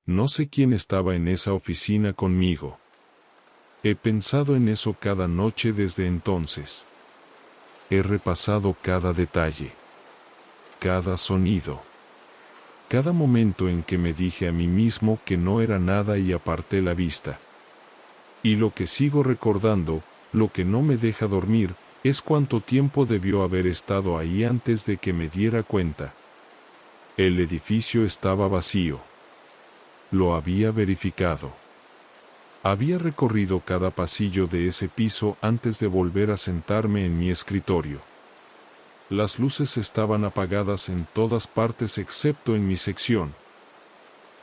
No sé quién estaba en esa oficina conmigo. He pensado en eso cada noche desde entonces. He repasado cada detalle, cada sonido, cada momento en que me dije a mí mismo que no era nada y aparté la vista. Y lo que sigo recordando, lo que no me deja dormir, es cuánto tiempo debió haber estado ahí antes de que me diera cuenta. El edificio estaba vacío. Lo había verificado. Había recorrido cada pasillo de ese piso antes de volver a sentarme en mi escritorio. Las luces estaban apagadas en todas partes excepto en mi sección.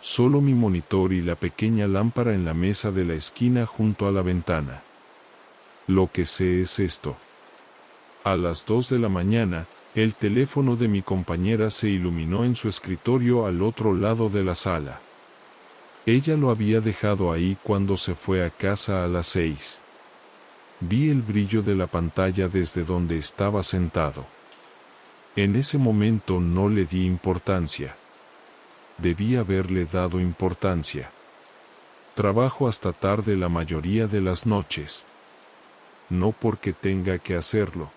Solo mi monitor y la pequeña lámpara en la mesa de la esquina junto a la ventana. Lo que sé es esto. A las 2 de la mañana, el teléfono de mi compañera se iluminó en su escritorio al otro lado de la sala. Ella lo había dejado ahí cuando se fue a casa a las 6. Vi el brillo de la pantalla desde donde estaba sentado. En ese momento no le di importancia. Debí haberle dado importancia. Trabajo hasta tarde la mayoría de las noches. No porque tenga que hacerlo.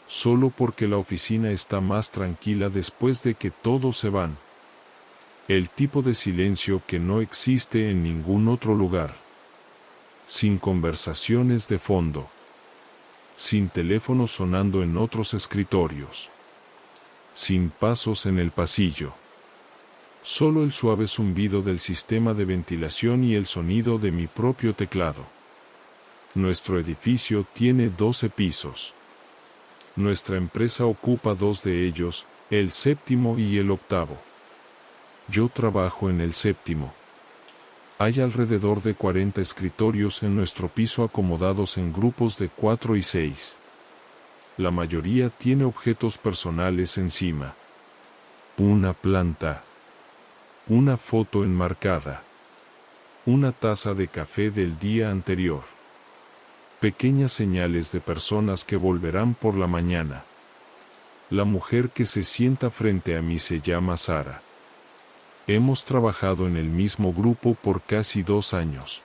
Solo porque la oficina está más tranquila después de que todos se van. El tipo de silencio que no existe en ningún otro lugar. Sin conversaciones de fondo. Sin teléfono sonando en otros escritorios. Sin pasos en el pasillo. Solo el suave zumbido del sistema de ventilación y el sonido de mi propio teclado. Nuestro edificio tiene 12 pisos. Nuestra empresa ocupa 2 de ellos, el 7º y el 8º. Yo trabajo en el 7º. Hay alrededor de 40 escritorios en nuestro piso acomodados en grupos de 4 y 6. La mayoría tiene objetos personales encima. Una planta. Una foto enmarcada. Una taza de café del día anterior. Pequeñas señales de personas que volverán por la mañana. La mujer que se sienta frente a mí se llama Sara. Hemos trabajado en el mismo grupo por casi 2 años.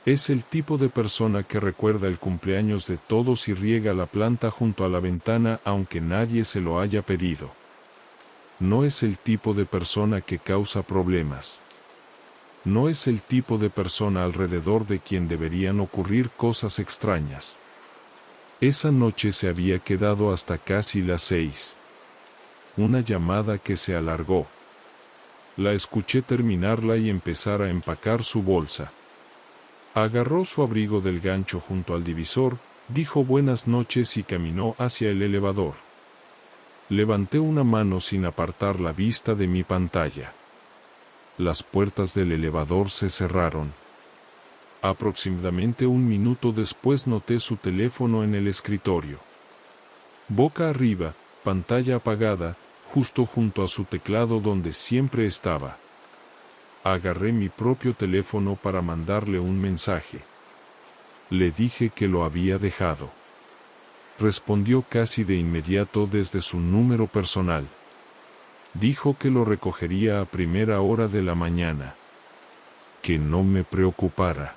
Es el tipo de persona que recuerda el cumpleaños de todos y riega la planta junto a la ventana aunque nadie se lo haya pedido. No es el tipo de persona que causa problemas. No es el tipo de persona alrededor de quien deberían ocurrir cosas extrañas. Esa noche se había quedado hasta casi las 6. Una llamada que se alargó. La escuché terminarla y empezar a empacar su bolsa. Agarró su abrigo del gancho junto al divisor, dijo buenas noches y caminó hacia el elevador. Levanté una mano sin apartar la vista de mi pantalla. Las puertas del elevador se cerraron. Aproximadamente 1 minuto después noté su teléfono en el escritorio. Boca arriba, pantalla apagada, justo junto a su teclado donde siempre estaba. Agarré mi propio teléfono para mandarle un mensaje. Le dije que lo había dejado. Respondió casi de inmediato desde su número personal. Dijo que lo recogería a primera hora de la mañana. Que no me preocupara.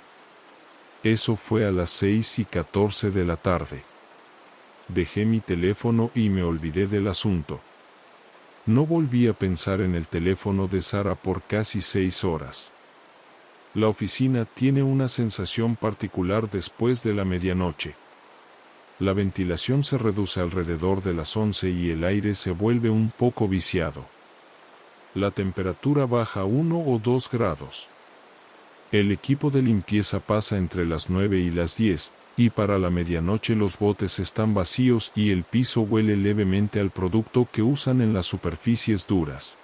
Eso fue a las 6:14 de la tarde. Dejé mi teléfono y me olvidé del asunto. No volví a pensar en el teléfono de Sara por casi 6 horas. La oficina tiene una sensación particular después de la medianoche. La ventilación se reduce alrededor de las 11 y el aire se vuelve un poco viciado. La temperatura baja 1 o 2 grados. El equipo de limpieza pasa entre las 9 y las 10, y para la medianoche los botes están vacíos y el piso huele levemente al producto que usan en las superficies duras.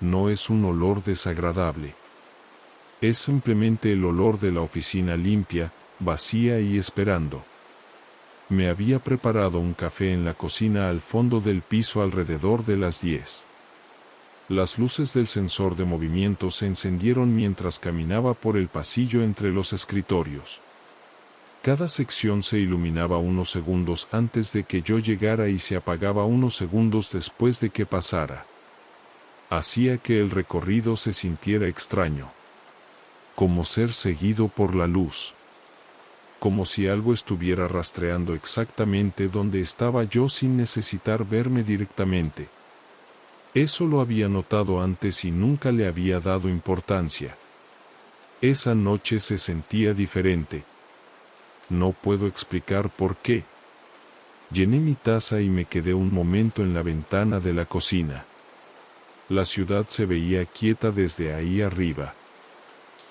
No es un olor desagradable. Es simplemente el olor de la oficina limpia, vacía y esperando. Me había preparado un café en la cocina al fondo del piso alrededor de las 10. Las luces del sensor de movimiento se encendieron mientras caminaba por el pasillo entre los escritorios. Cada sección se iluminaba unos segundos antes de que yo llegara y se apagaba unos segundos después de que pasara. Hacía que el recorrido se sintiera extraño. Como ser seguido por la luz. Como si algo estuviera rastreando exactamente donde estaba yo sin necesitar verme directamente. Eso lo había notado antes y nunca le había dado importancia. Esa noche se sentía diferente. No puedo explicar por qué. Llené mi taza y me quedé un momento en la ventana de la cocina. La ciudad se veía quieta desde ahí arriba.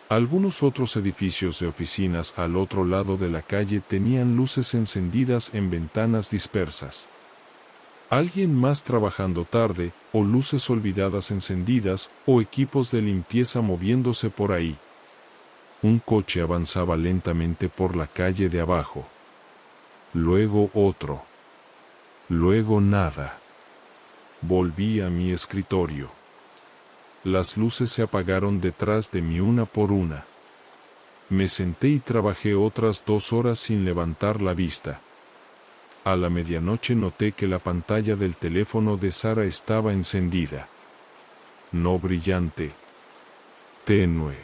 Algunos otros edificios de oficinas al otro lado de la calle tenían luces encendidas en ventanas dispersas. Alguien más trabajando tarde, o luces olvidadas encendidas, o equipos de limpieza moviéndose por ahí. Un coche avanzaba lentamente por la calle de abajo. Luego otro. Luego nada. Volví a mi escritorio. Las luces se apagaron detrás de mí una por una. Me senté y trabajé otras 2 horas sin levantar la vista. A la medianoche noté que la pantalla del teléfono de Sara estaba encendida. No brillante. Tenue.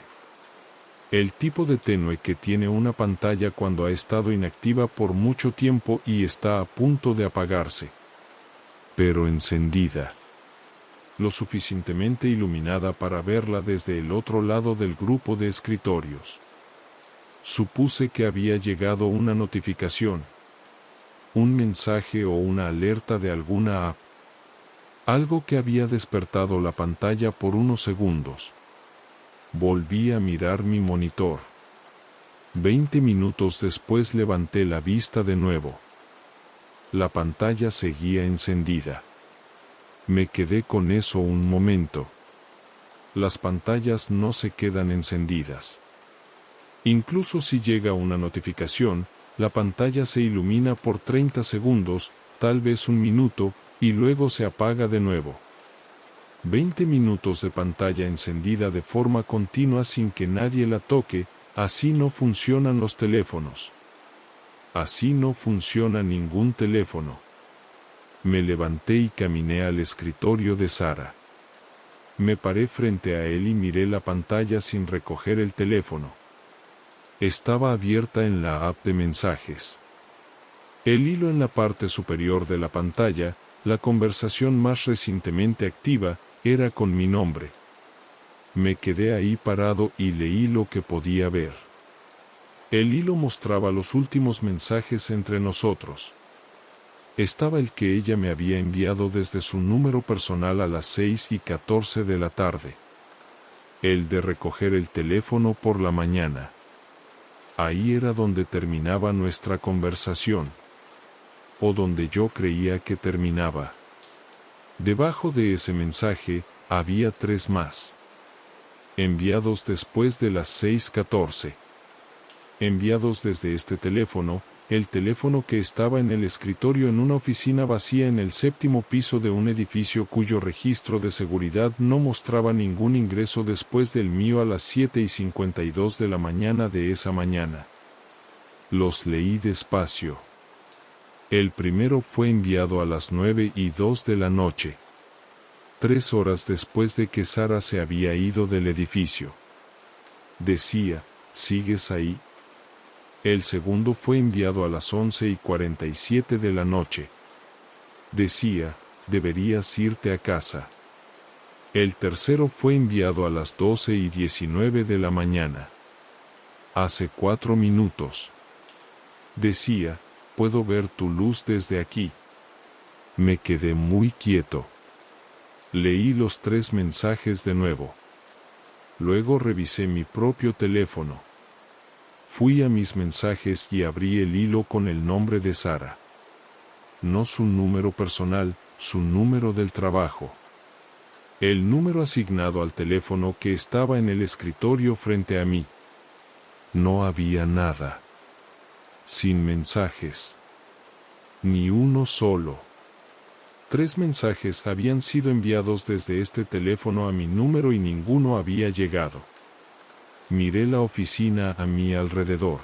El tipo de tenue que tiene una pantalla cuando ha estado inactiva por mucho tiempo y está a punto de apagarse. Pero encendida. Lo suficientemente iluminada para verla desde el otro lado del grupo de escritorios. Supuse que había llegado una notificación. Un mensaje o una alerta de alguna app. Algo que había despertado la pantalla por unos segundos. Volví a mirar mi monitor. 20 minutos después levanté la vista de nuevo. La pantalla seguía encendida. Me quedé con eso un momento. Las pantallas no se quedan encendidas. Incluso si llega una notificación, la pantalla se ilumina por 30 segundos, tal vez un minuto, y luego se apaga de nuevo. 20 minutos de pantalla encendida de forma continua sin que nadie la toque, así no funcionan los teléfonos. Así no funciona ningún teléfono. Me levanté y caminé al escritorio de Sara. Me paré frente a él y miré la pantalla sin recoger el teléfono. Estaba abierta en la app de mensajes. El hilo en la parte superior de la pantalla, la conversación más recientemente activa, era con mi nombre. Me quedé ahí parado y leí lo que podía ver. El hilo mostraba los últimos mensajes entre nosotros. Estaba el que ella me había enviado desde su número personal a las 6:14 de la tarde. El de recoger el teléfono por la mañana. Ahí era donde terminaba nuestra conversación. O donde yo creía que terminaba. Debajo de ese mensaje, había 3 más. Enviados después de las 6:14. Enviados desde este teléfono, el teléfono que estaba en el escritorio en una oficina vacía en el 7º piso de un edificio cuyo registro de seguridad no mostraba ningún ingreso después del mío a las 7:52 de la mañana de esa mañana. Los leí despacio. El primero fue enviado a las 9:02 de la noche. 3 horas después de que Sara se había ido del edificio. Decía, ¿sigues ahí? El segundo fue enviado a las 11:47 de la noche. Decía, deberías irte a casa. El tercero fue enviado a las 12:19 de la mañana. Hace 4 minutos. Decía, puedo ver tu luz desde aquí. Me quedé muy quieto. Leí los 3 mensajes de nuevo. Luego revisé mi propio teléfono. Fui a mis mensajes y abrí el hilo con el nombre de Sara. No su número personal, su número del trabajo. El número asignado al teléfono que estaba en el escritorio frente a mí. No había nada. Sin mensajes. Ni uno solo. 3 mensajes habían sido enviados desde este teléfono a mi número y ninguno había llegado. Miré la oficina a mi alrededor.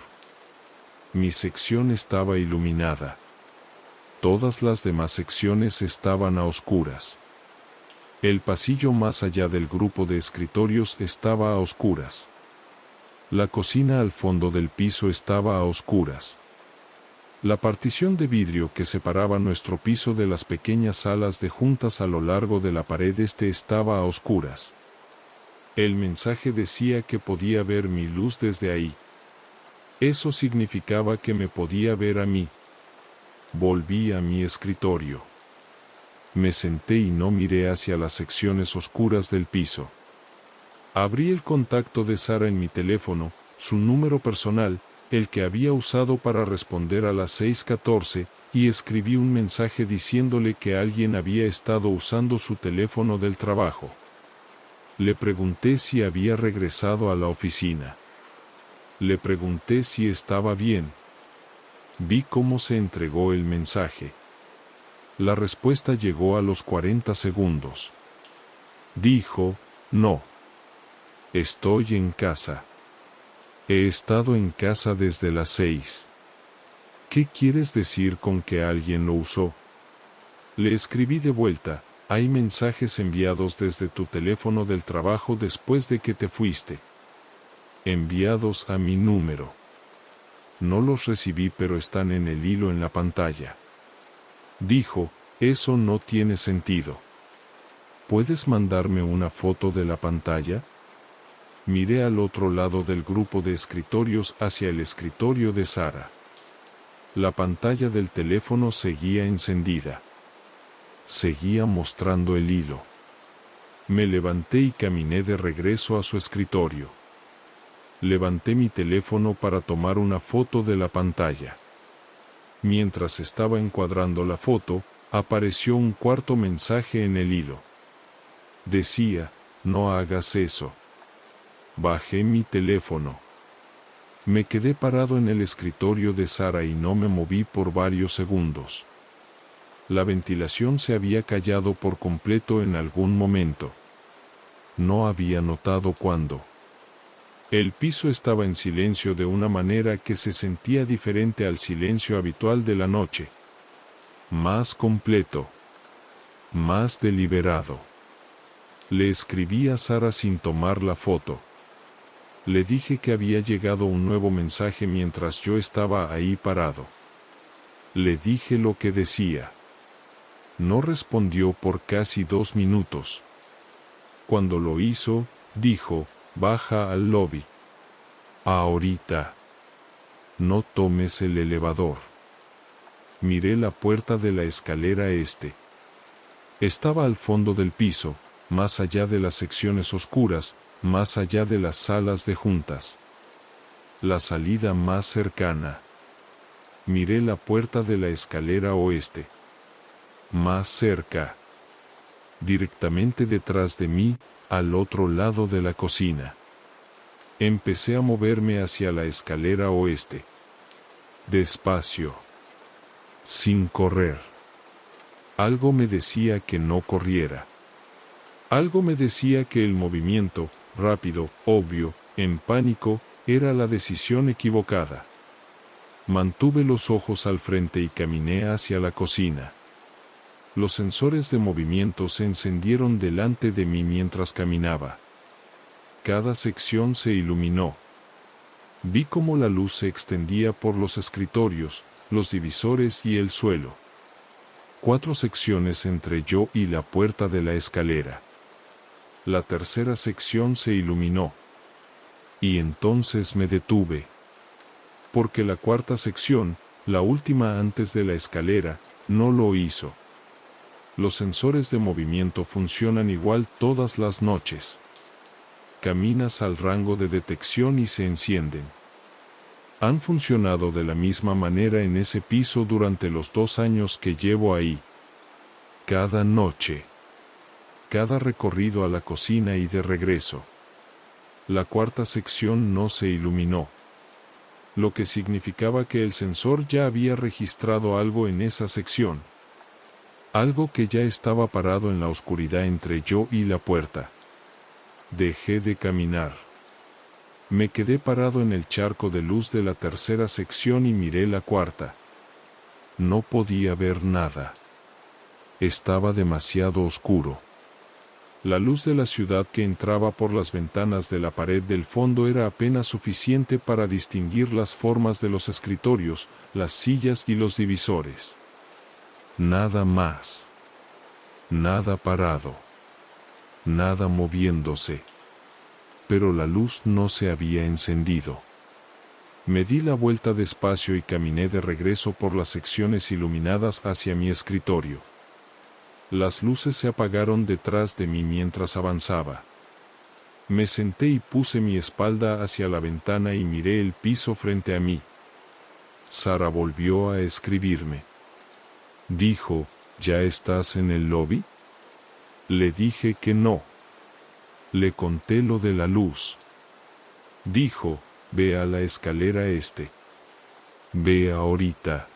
Mi sección estaba iluminada. Todas las demás secciones estaban a oscuras. El pasillo más allá del grupo de escritorios estaba a oscuras. La cocina al fondo del piso estaba a oscuras. La partición de vidrio que separaba nuestro piso de las pequeñas salas de juntas a lo largo de la pared este estaba a oscuras. El mensaje decía que podía ver mi luz desde ahí. Eso significaba que me podía ver a mí. Volví a mi escritorio. Me senté y no miré hacia las secciones oscuras del piso. Abrí el contacto de Sara en mi teléfono, su número personal, el que había usado para responder a las 6:14, y escribí un mensaje diciéndole que alguien había estado usando su teléfono del trabajo. Le pregunté si había regresado a la oficina. Le pregunté si estaba bien. Vi cómo se entregó el mensaje. La respuesta llegó a los 40 segundos. Dijo, no. Estoy en casa. He estado en casa desde las 6. ¿Qué quieres decir con que alguien lo usó? Le escribí de vuelta, hay mensajes enviados desde tu teléfono del trabajo después de que te fuiste. Enviados a mi número. No los recibí pero están en el hilo en la pantalla. Dijo, eso no tiene sentido. ¿Puedes mandarme una foto de la pantalla? Miré al otro lado del grupo de escritorios hacia el escritorio de Sara. La pantalla del teléfono seguía encendida. Seguía mostrando el hilo. Me levanté y caminé de regreso a su escritorio. Levanté mi teléfono para tomar una foto de la pantalla. Mientras estaba encuadrando la foto, apareció un cuarto mensaje en el hilo. Decía, no hagas eso. Bajé mi teléfono. Me quedé parado en el escritorio de Sara y no me moví por varios segundos. La ventilación se había callado por completo en algún momento. No había notado cuándo. El piso estaba en silencio de una manera que se sentía diferente al silencio habitual de la noche. Más completo. Más deliberado. Le escribí a Sara sin tomar la foto. Le dije que había llegado un nuevo mensaje mientras yo estaba ahí parado. Le dije lo que decía. No respondió por casi 2 minutos. Cuando lo hizo, dijo, baja al lobby. Ahorita. No tomes el elevador. Miré la puerta de la escalera este. Estaba al fondo del piso, más allá de las secciones oscuras, más allá de las salas de juntas. La salida más cercana. Miré la puerta de la escalera oeste. Más cerca. Directamente detrás de mí, al otro lado de la cocina. Empecé a moverme hacia la escalera oeste. Despacio. Sin correr. Algo me decía que no corriera. Algo me decía que el movimiento, rápido, obvio, en pánico, era la decisión equivocada. Mantuve los ojos al frente y caminé hacia la cocina. Los sensores de movimiento se encendieron delante de mí mientras caminaba. Cada sección se iluminó. Vi cómo la luz se extendía por los escritorios, los divisores y el suelo. 4 secciones entre yo y la puerta de la escalera. La tercera sección se iluminó. Y entonces me detuve. Porque la cuarta sección, la última antes de la escalera, no lo hizo. Los sensores de movimiento funcionan igual todas las noches. Caminas al rango de detección y se encienden. Han funcionado de la misma manera en ese piso durante los 2 años que llevo ahí. Cada noche. Cada recorrido a la cocina y de regreso. La cuarta sección no se iluminó. Lo que significaba que el sensor ya había registrado algo en esa sección. Algo que ya estaba parado en la oscuridad entre yo y la puerta. Dejé de caminar. Me quedé parado en el charco de luz de la tercera sección y miré la cuarta. No podía ver nada. Estaba demasiado oscuro. La luz de la ciudad que entraba por las ventanas de la pared del fondo era apenas suficiente para distinguir las formas de los escritorios, las sillas y los divisores. Nada más. Nada parado. Nada moviéndose. Pero la luz no se había encendido. Me di la vuelta despacio y caminé de regreso por las secciones iluminadas hacia mi escritorio. Las luces se apagaron detrás de mí mientras avanzaba. Me senté y puse mi espalda hacia la ventana y miré el piso frente a mí. Sara volvió a escribirme. Dijo, ¿ya estás en el lobby? Le dije que no. Le conté lo de la luz. Dijo, ve a la escalera este. Ve ahorita.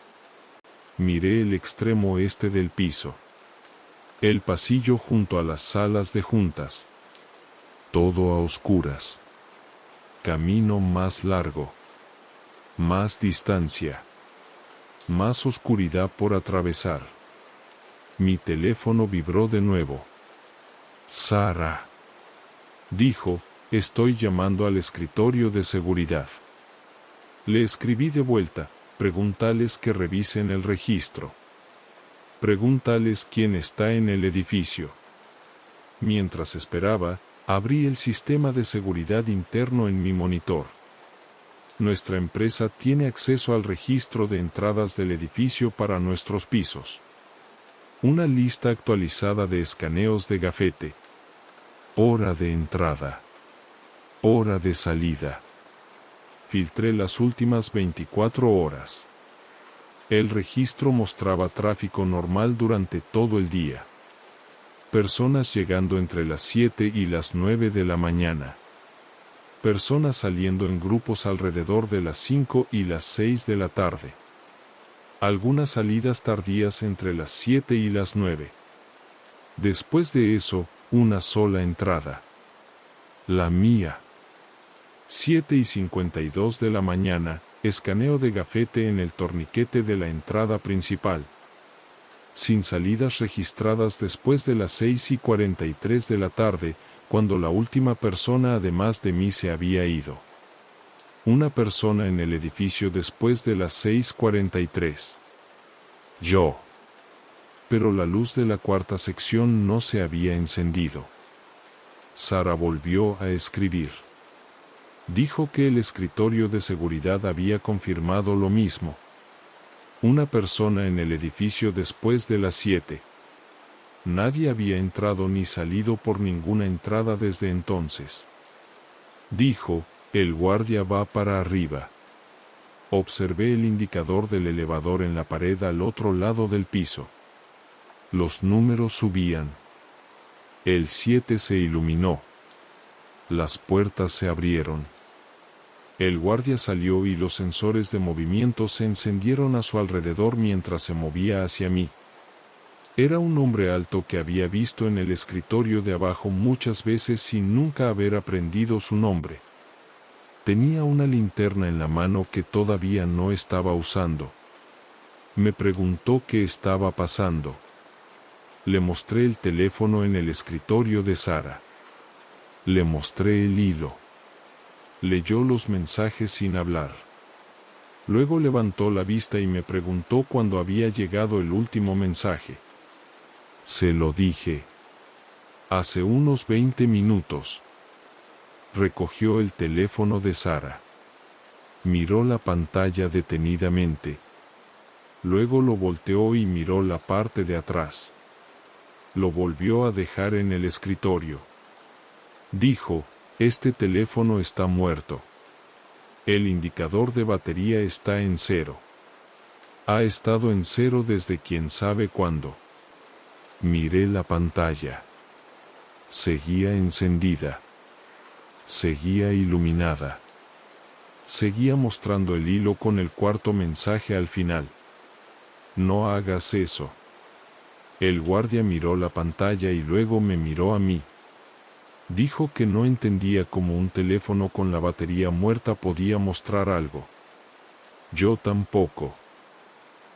Miré el extremo este del piso. El pasillo junto a las salas de juntas. Todo a oscuras. Camino más largo. Más distancia. Más oscuridad por atravesar. Mi teléfono vibró de nuevo. Sara. Dijo, estoy llamando al escritorio de seguridad. Le escribí de vuelta, pregúntales que revisen el registro. Pregúntales quién está en el edificio. Mientras esperaba, abrí el sistema de seguridad interno en mi monitor. Nuestra empresa tiene acceso al registro de entradas del edificio para nuestros pisos. Una lista actualizada de escaneos de gafete. Hora de entrada. Hora de salida. Filtré las últimas 24 horas. El registro mostraba tráfico normal durante todo el día. Personas llegando entre las 7 y las 9 de la mañana. Personas saliendo en grupos alrededor de las 5 y las 6 de la tarde. Algunas salidas tardías entre las 7 y las 9. Después de eso, una sola entrada. La mía. 7:52 de la mañana, escaneo de gafete en el torniquete de la entrada principal. Sin salidas registradas después de las 6:43 de la tarde, cuando la última persona además de mí se había ido. Una persona en el edificio después de las 6:43. Yo. Pero la luz de la cuarta sección no se había encendido. Sara volvió a escribir. Dijo que el escritorio de seguridad había confirmado lo mismo. Una persona en el edificio después de las 7. Nadie había entrado ni salido por ninguna entrada desde entonces. Dijo, el guardia va para arriba. Observé el indicador del elevador en la pared al otro lado del piso. Los números subían. El 7 se iluminó. Las puertas se abrieron. El guardia salió y los sensores de movimiento se encendieron a su alrededor mientras se movía hacia mí. Era un hombre alto que había visto en el escritorio de abajo muchas veces sin nunca haber aprendido su nombre. Tenía una linterna en la mano que todavía no estaba usando. Me preguntó qué estaba pasando. Le mostré el teléfono en el escritorio de Sara. Le mostré el hilo. Leyó los mensajes sin hablar. Luego levantó la vista y me preguntó cuándo había llegado el último mensaje. Se lo dije. Hace unos 20 minutos. Recogió el teléfono de Sara. Miró la pantalla detenidamente. Luego lo volteó y miró la parte de atrás. Lo volvió a dejar en el escritorio. Dijo, este teléfono está muerto. El indicador de batería está en 0. Ha estado en 0 desde quién sabe cuándo. Miré la pantalla. Seguía encendida. Seguía iluminada. Seguía mostrando el hilo con el cuarto mensaje al final. No hagas eso. El guardia miró la pantalla y luego me miró a mí. Dijo que no entendía cómo un teléfono con la batería muerta podía mostrar algo. Yo tampoco.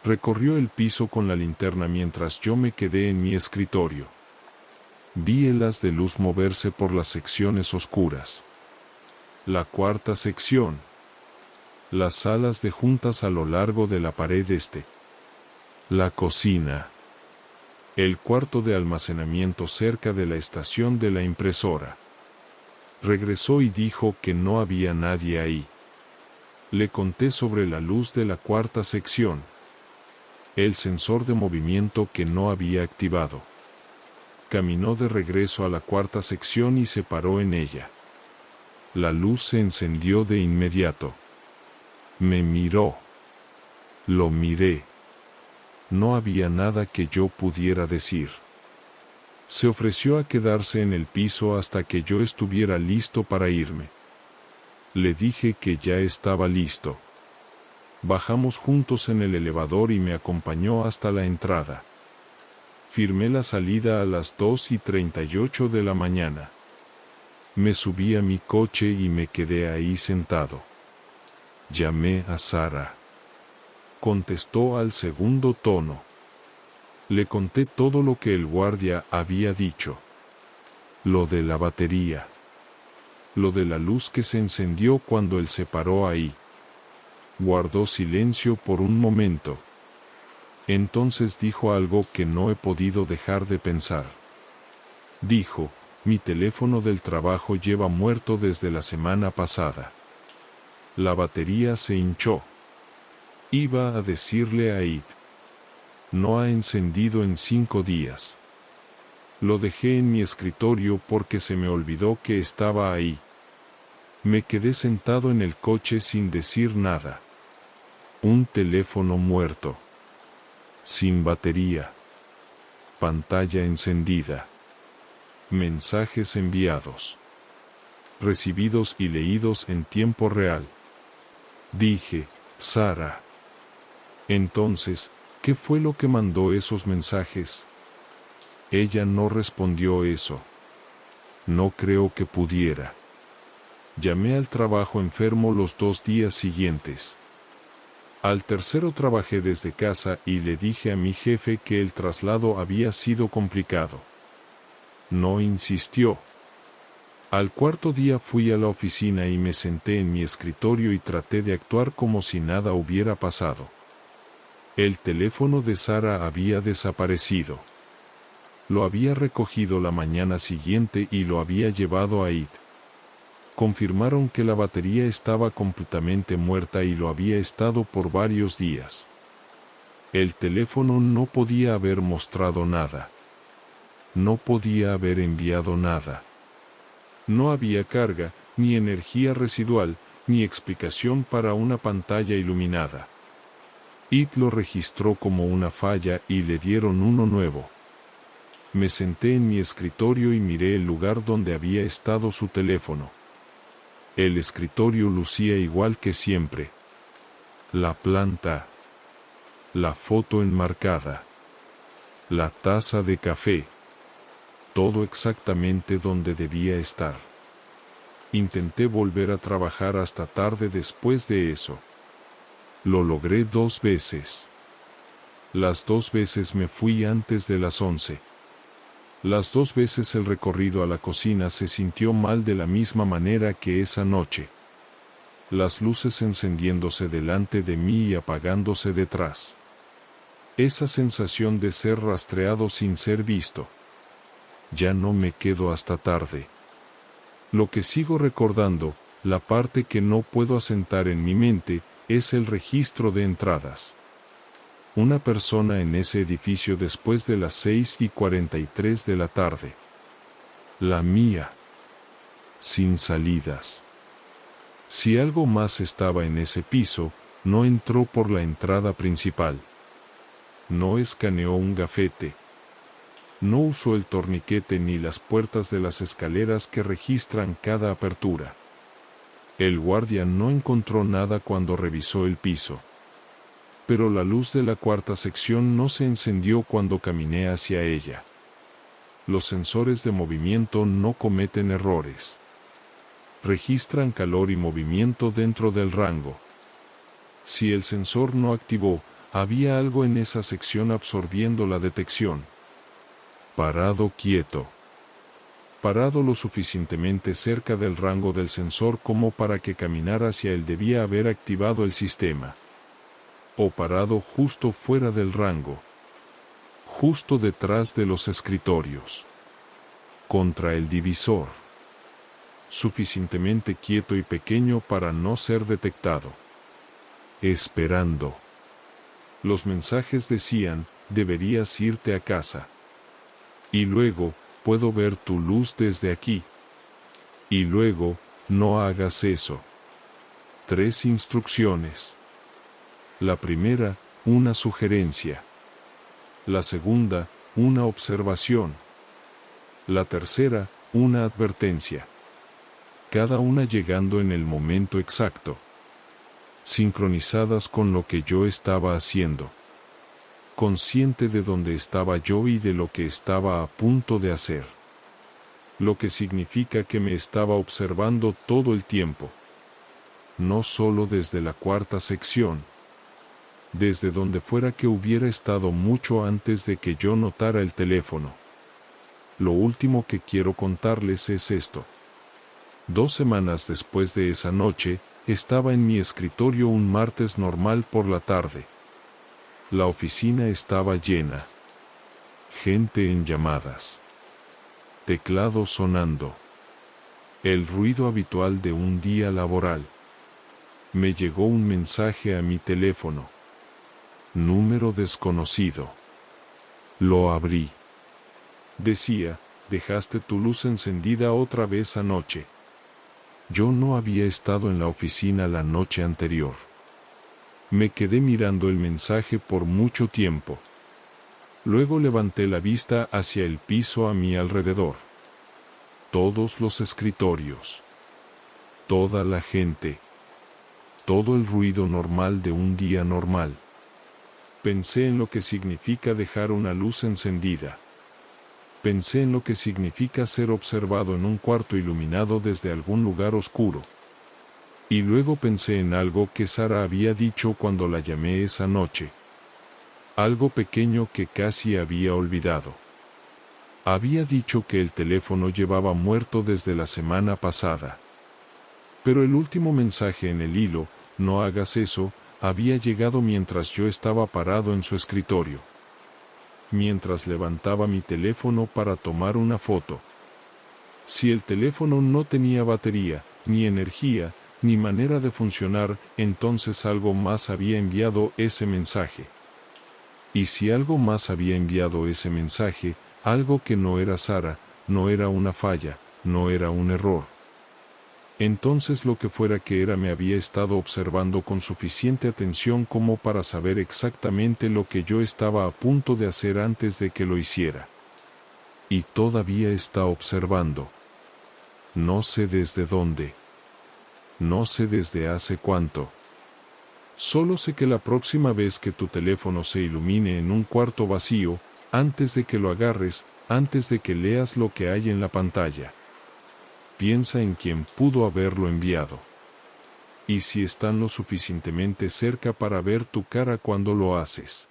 Recorrió el piso con la linterna mientras yo me quedé en mi escritorio. Vi el haz de luz moverse por las secciones oscuras. La cuarta sección. Las salas de juntas a lo largo de la pared este. La cocina. El cuarto de almacenamiento cerca de la estación de la impresora. Regresó y dijo que no había nadie ahí. Le conté sobre la luz de la cuarta sección. El sensor de movimiento que no había activado. Caminó de regreso a la cuarta sección y se paró en ella. La luz se encendió de inmediato. Me miró. Lo miré. No había nada que yo pudiera decir. Se ofreció a quedarse en el piso hasta que yo estuviera listo para irme. Le dije que ya estaba listo. Bajamos juntos en el elevador y me acompañó hasta la entrada. Firmé la salida a las 2:38 de la mañana. Me subí a mi coche y me quedé ahí sentado. Llamé a Sara. Contestó al segundo tono. Le conté todo lo que el guardia había dicho. Lo de la batería. Lo de la luz que se encendió cuando él se paró ahí. Guardó silencio por un momento. Entonces dijo algo que no he podido dejar de pensar. Dijo, mi teléfono del trabajo lleva muerto desde la semana pasada. La batería se hinchó. Iba a decirle a Id. No ha encendido en 5 días. Lo dejé en mi escritorio porque se me olvidó que estaba ahí. Me quedé sentado en el coche sin decir nada. Un teléfono muerto. Sin batería. Pantalla encendida. Mensajes enviados. Recibidos y leídos en tiempo real. Dije, Sara. Entonces, ¿qué fue lo que mandó esos mensajes? Ella no respondió eso. No creo que pudiera. Llamé al trabajo enfermo los 2 días siguientes. Al tercero trabajé desde casa y le dije a mi jefe que el traslado había sido complicado. No insistió. Al cuarto día fui a la oficina y me senté en mi escritorio y traté de actuar como si nada hubiera pasado. El teléfono de Sara había desaparecido. Lo había recogido la mañana siguiente y lo había llevado a Id. Confirmaron que la batería estaba completamente muerta y lo había estado por varios días. El teléfono no podía haber mostrado nada. No podía haber enviado nada. No había carga, ni energía residual, ni explicación para una pantalla iluminada. Id lo registró como una falla y le dieron uno nuevo. Me senté en mi escritorio y miré el lugar donde había estado su teléfono. El escritorio lucía igual que siempre. La planta. La foto enmarcada. La taza de café. Todo exactamente donde debía estar. Intenté volver a trabajar hasta tarde después de eso. Lo logré 2 veces. Las 2 veces me fui antes de las 11. Las 2 veces el recorrido a la cocina se sintió mal de la misma manera que esa noche. Las luces encendiéndose delante de mí y apagándose detrás. Esa sensación de ser rastreado sin ser visto. Ya no me quedo hasta tarde. Lo que sigo recordando, la parte que no puedo asentar en mi mente, es el registro de entradas. Una persona en ese edificio después de las 6:43 de la tarde. La mía. Sin salidas. Si algo más estaba en ese piso, no entró por la entrada principal. No escaneó un gafete. No usó el torniquete ni las puertas de las escaleras que registran cada apertura. El guardia no encontró nada cuando revisó el piso. Pero la luz de la cuarta sección no se encendió cuando caminé hacia ella. Los sensores de movimiento no cometen errores. Registran calor y movimiento dentro del rango. Si el sensor no activó, había algo en esa sección absorbiendo la detección. Parado quieto. parado lo suficientemente cerca del rango del sensor como para que caminar hacia él debía haber activado el sistema. O parado justo fuera del rango. Justo detrás de los escritorios. Contra el divisor. Suficientemente quieto y pequeño para no ser detectado. Esperando. Los mensajes decían, deberías irte a casa. Y luego, puedo ver tu luz desde aquí. Y luego, no hagas eso. 3 instrucciones. La primera, una sugerencia. La segunda, una observación. La tercera, una advertencia. Cada una llegando en el momento exacto. Sincronizadas con lo que yo estaba haciendo. Consciente de dónde estaba yo y de lo que estaba a punto de hacer. Lo que significa que me estaba observando todo el tiempo. No solo desde la 4ª sección. Desde donde fuera que hubiera estado mucho antes de que yo notara el teléfono. Lo último que quiero contarles es esto. 2 semanas después de esa noche, estaba en mi escritorio un martes normal por la tarde. La oficina estaba llena. Gente en llamadas. Teclado sonando. El ruido habitual de un día laboral. Me llegó un mensaje a mi teléfono. Número desconocido. Lo abrí. Decía, dejaste tu luz encendida otra vez anoche. Yo no había estado en la oficina la noche anterior. Me quedé mirando el mensaje por mucho tiempo. Luego levanté la vista hacia el piso a mi alrededor. Todos los escritorios. Toda la gente. Todo el ruido normal de un día normal. Pensé en lo que significa dejar una luz encendida. Pensé en lo que significa ser observado en un cuarto iluminado desde algún lugar oscuro. Y luego pensé en algo que Sara había dicho cuando la llamé esa noche. Algo pequeño que casi había olvidado. Había dicho que el teléfono llevaba muerto desde la semana pasada. Pero el último mensaje en el hilo, no hagas eso, había llegado mientras yo estaba parado en su escritorio. Mientras levantaba mi teléfono para tomar una foto. Si el teléfono no tenía batería, ni energía, ni manera de funcionar, entonces algo más había enviado ese mensaje. Y si algo más había enviado ese mensaje, algo que no era Sara, no era una falla, no era un error. Entonces lo que fuera que era me había estado observando con suficiente atención como para saber exactamente lo que yo estaba a punto de hacer antes de que lo hiciera. Y todavía está observando. No sé desde dónde. No sé desde hace cuánto. Solo sé que la próxima vez que tu teléfono se ilumine en un cuarto vacío, antes de que lo agarres, antes de que leas lo que hay en la pantalla. Piensa en quién pudo haberlo enviado. Y si están lo suficientemente cerca para ver tu cara cuando lo haces.